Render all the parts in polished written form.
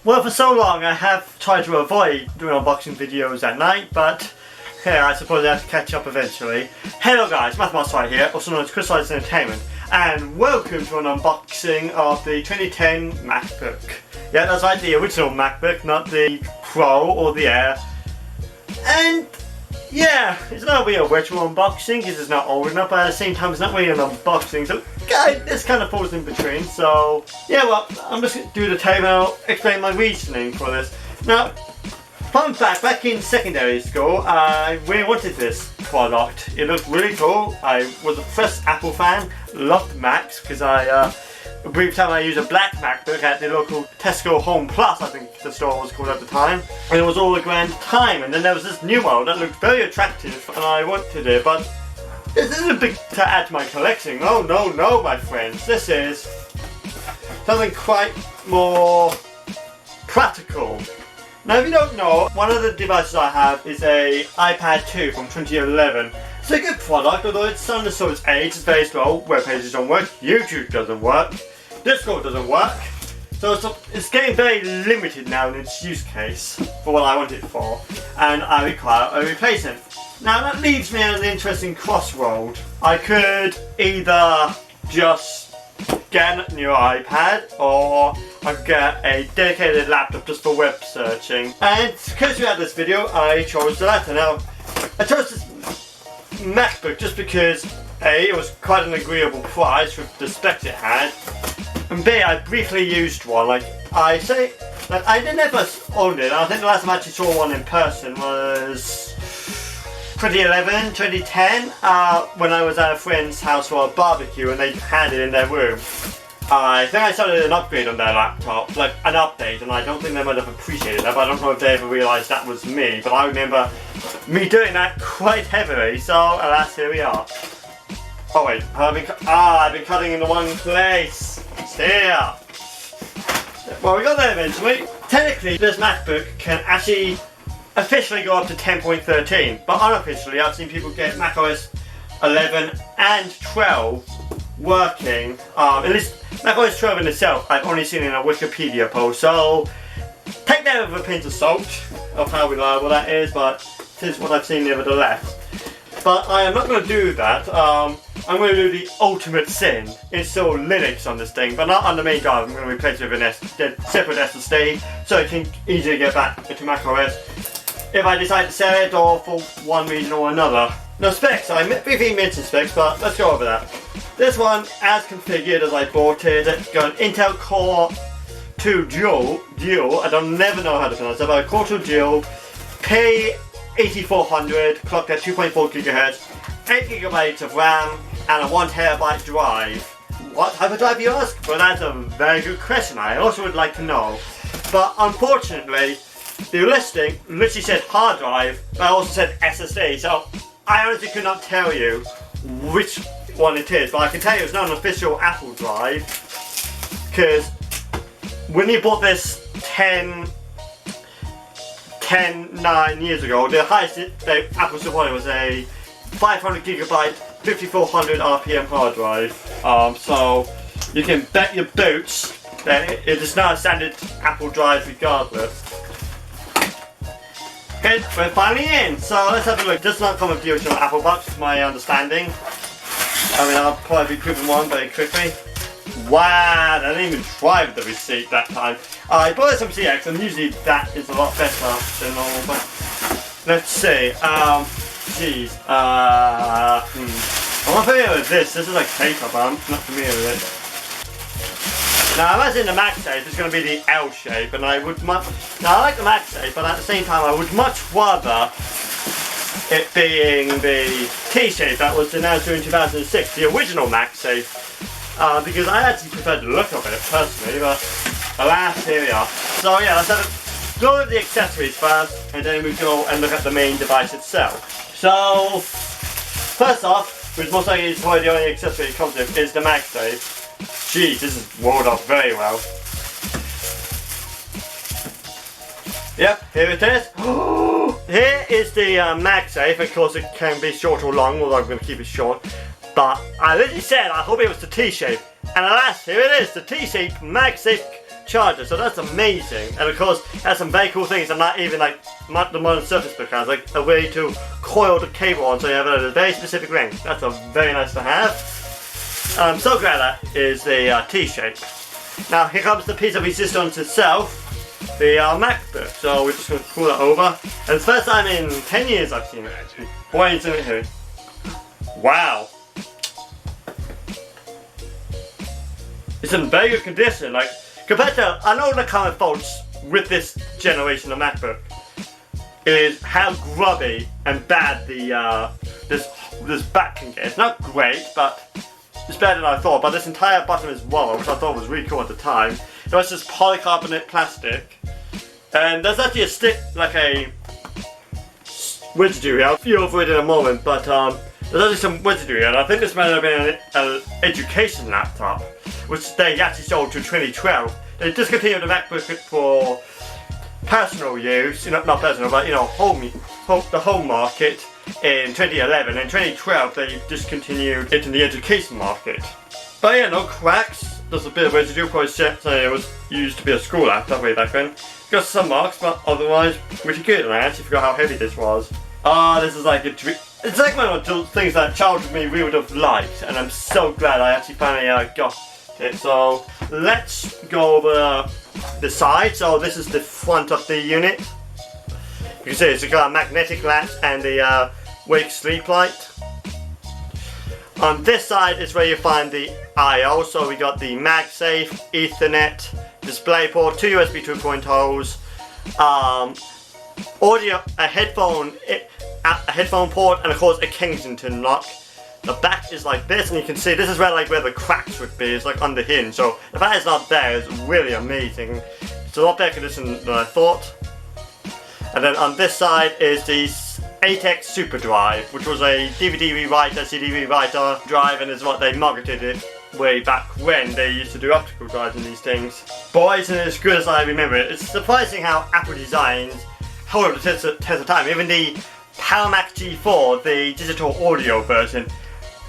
Well, for so long I have tried to avoid doing unboxing videos at night, but hey, I suppose I have to catch up eventually. Hello guys, Musselwhite here, also known as Crystallize Entertainment, and welcome to an unboxing of the 2010 MacBook. Yeah, that's right, the original MacBook, not the Pro or the Air. And yeah, it's not really a virtual unboxing because it's not old enough, but at the same time it's not really an unboxing, so this kind of falls in between. So yeah, well, I'm just going to do the time and I'll explain my reasoning for this. Now, fun fact, back in secondary school, I really wanted this product. It looked really cool. I was a first Apple fan, loved Macs, because a brief time I used a black MacBook at the local Tesco Home Plus, I think the store was called at the time, and it was all a grand time. And then there was this new model that looked very attractive and I wanted it, but this isn't big to add to my collection. Oh no, my friends, this is something quite more practical. Now, if you don't know, one of the devices I have is a iPad 2 from 2011. It's a good product, although it's starting to show its age. It's very slow, web pages don't work, YouTube doesn't work, Discord doesn't work. So it's getting very limited now in its use case for what I want it for, and I require a replacement. Now that leaves me at an interesting crossroad. I could either just get a new iPad, or I could get a dedicated laptop just for web searching. And because we had this video, I chose the latter. Now, I chose this MacBook just because A, it was quite an agreeable price with the specs it had, and B, I briefly used one. I never owned it. I think the last time I actually saw one in person was 2011, 2010, when I was at a friend's house for a barbecue and they had it in their room. I think I started an upgrade on their laptop, like an update, and I don't think they might have appreciated that, but I don't know if they ever realised that was me, but I remember me doing that quite heavily, so alas, here we are. Oh wait, I've been cutting in the one place. It's here. Well, we got there eventually. Technically, this MacBook can actually officially go up to 10.13, but unofficially I've seen people get macOS 11 and 12 working. At least macOS 12 in itself I've only seen in a Wikipedia post, so take that with a pinch of salt of how reliable that is, but it is what I've seen nevertheless. But I am not going to do that. I'm going to do the ultimate sin. Install Linux on this thing, but not on the main drive. I'm going to replace it with a separate SSD so it can easily get back into macOS if I decide to sell it, or for one reason or another. Now, specs, I briefly mentioned specs, but let's go over that. This one, as configured as I bought it, it's got an Intel Core 2 Dual, I don't never know how to pronounce it, but a Core 2 Dual, P8400, clocked at 2.4 GHz, 8GB of RAM, and a 1TB drive. What type of drive, you ask? Well, that's a very good question. I also would like to know. But unfortunately, the listing literally said hard drive, but also said SSD, so I honestly could not tell you which one it is, but I can tell you it's not an official Apple drive, because when you bought this 9 years ago, the highest Apple supported was a 500GB 5400 RPM hard drive, so you can bet your boots that it is not a standard Apple drive regardless. Okay, we're finally in, so let's have a look. It does not come with the original Apple box, to my understanding. I mean, I'll probably be proving one very quickly. Wow, I didn't even try with the receipt that time. I bought some CX, and usually that is a lot better than normal, but let's see. Geez. I'm not familiar with this. This is like paper, but I'm not familiar with it. Now, I imagine the MagSafe is going to be the L shape, and I like the MagSafe, but at the same time I would much rather it being the T shape that was announced in 2006, the original MagSafe, because I actually prefer the look of it personally, but alas, here we are. So yeah, let's go over the accessories first, and then we go and look at the main device itself. So, first off, which most likely is probably the only accessory it comes with, is the MagSafe. Geez, this is rolled up very well. Yep, here it is. Here is the MagSafe. Of course, it can be short or long, although I'm going to keep it short. But I literally said I hope it was the T-shape. And alas, here it is, the T-shaped MagSafe charger, so that's amazing. And of course, it has some very cool things, and not even like the modern Surface Book has, like a way to coil the cable on, so you have a very specific length. That's a very nice to have. I'm so glad that is the T-shape. Now here comes the piece of resistance itself, the MacBook. So we're just going to pull that over. And it's the first time in 10 years I've seen it actually. Why is it here? Wow. It's in very good condition. Like compared to, I know the common faults with this generation of MacBook is how grubby and bad the this back can get. It's not great, but it's better than I thought. But this entire bottom is rubber, which I thought was really cool at the time. It was just polycarbonate plastic, and there's actually a stick, like a residue here. I'll feel over it in a moment, but there's actually some residue here, and I think this might have been an education laptop, which they actually sold to 2012. They discontinued the MacBook for personal use, not personal, but the home market in 2011. In 2012 they discontinued it in the education market. But yeah, no cracks. There's a bit of residue, probably so it was used to be a school laptop way back then. Got some marks, but otherwise pretty good. And I actually forgot how heavy this was. This is like a dream. It's like one of the things that childhood me really would have liked, and I'm so glad I actually finally got it. So let's go over the side. So this is the front of the unit. You can see it's got a magnetic latch and the wake sleep light. On this side is where you find the I/O. So we got the MagSafe, Ethernet, DisplayPort, two USB 2.0s, audio, a headphone port, and of course a Kensington lock. The back is like this, and you can see this is where the cracks would be. It's like on the hinge. So the fact it's not there is really amazing. It's a lot better condition than I thought. And then on this side is the 8X Super Drive, which was a DVD rewriter, CD rewriter drive, and is what they marketed it way back when they used to do optical drives in these things. Boy, isn't it as good as I remember it. It's surprising how Apple designs hold up the test of time. Even the PowerMac G4, the digital audio version,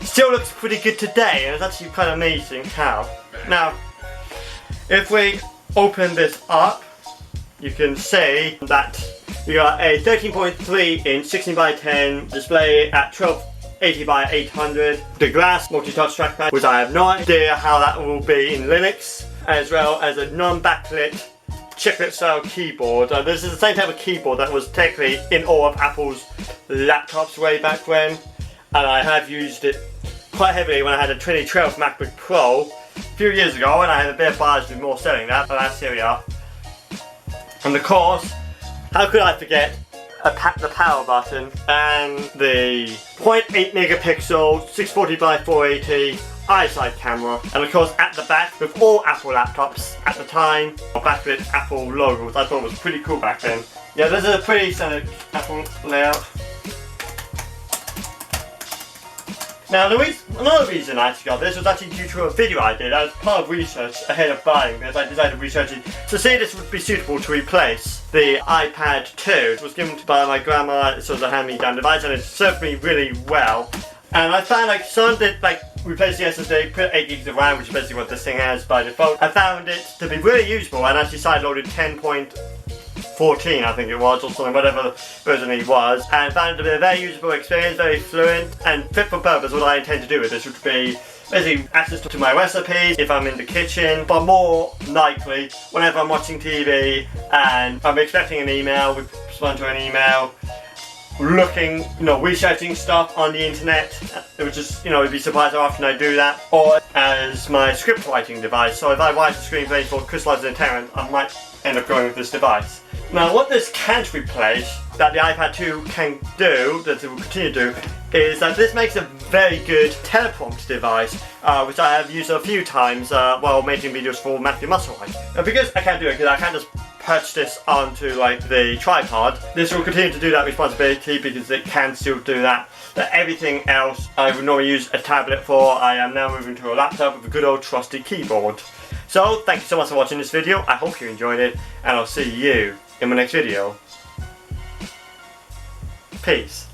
still looks pretty good today, and it's actually kind of amazing how. Now, if we open this up, you can see that we got a 13.3 inch 16 by 10 display at 1280 by 800. The glass multi-touch trackpad, which I have no idea how that will be in Linux, as well as a non-backlit chiclet style keyboard. This is the same type of keyboard that was technically in all of Apple's laptops way back when, and I have used it quite heavily when I had a 2012 MacBook Pro a few years ago, and I had a bit of bars with more selling that, but that's here we are. And of course, how could I forget the power button and the 0.8 megapixel 640 by 480 iSight camera, and of course at the back, with all Apple laptops at the time, backlit Apple logo, which I thought was pretty cool back then. Yeah, this is a pretty standard Apple layout. Now another reason I actually got this was actually due to a video I did as part of research ahead of buying this. I decided to research it to see if this would be suitable to replace the iPad 2. It was given by my grandma, it's sort of a hand-me-down device, and it served me really well. And I found some did replace the SSD, put 8 gigs of RAM, which is basically what this thing has by default. I found it to be really usable, and actually side-loaded 10.14 I think it was, or something, whatever version it was, and found it to be a very usable experience, very fluent, and fit for purpose. What I intend to do with this would be basically access to my recipes if I'm in the kitchen, but more likely whenever I'm watching TV and I'm expecting an email, we respond to an email, looking, researching stuff on the internet. It would just, you'd be surprised how often I do that. Or as my script writing device. So if I write a screenplay for Crystallized Entertainment, I might end up going with this device. Now, what this can't replace, that the iPad 2 can do, that it will continue to do, is that this makes a very good teleprompt device, which I have used a few times while making videos for Matthew Musselwhite. Because I can't do it, because I can't just perch this onto the tripod, this will continue to do that responsibility because it can still do that. But everything else I would normally use a tablet for, I am now moving to a laptop with a good old trusty keyboard. So, thank you so much for watching this video. I hope you enjoyed it, and I'll see you in my next video. Peace.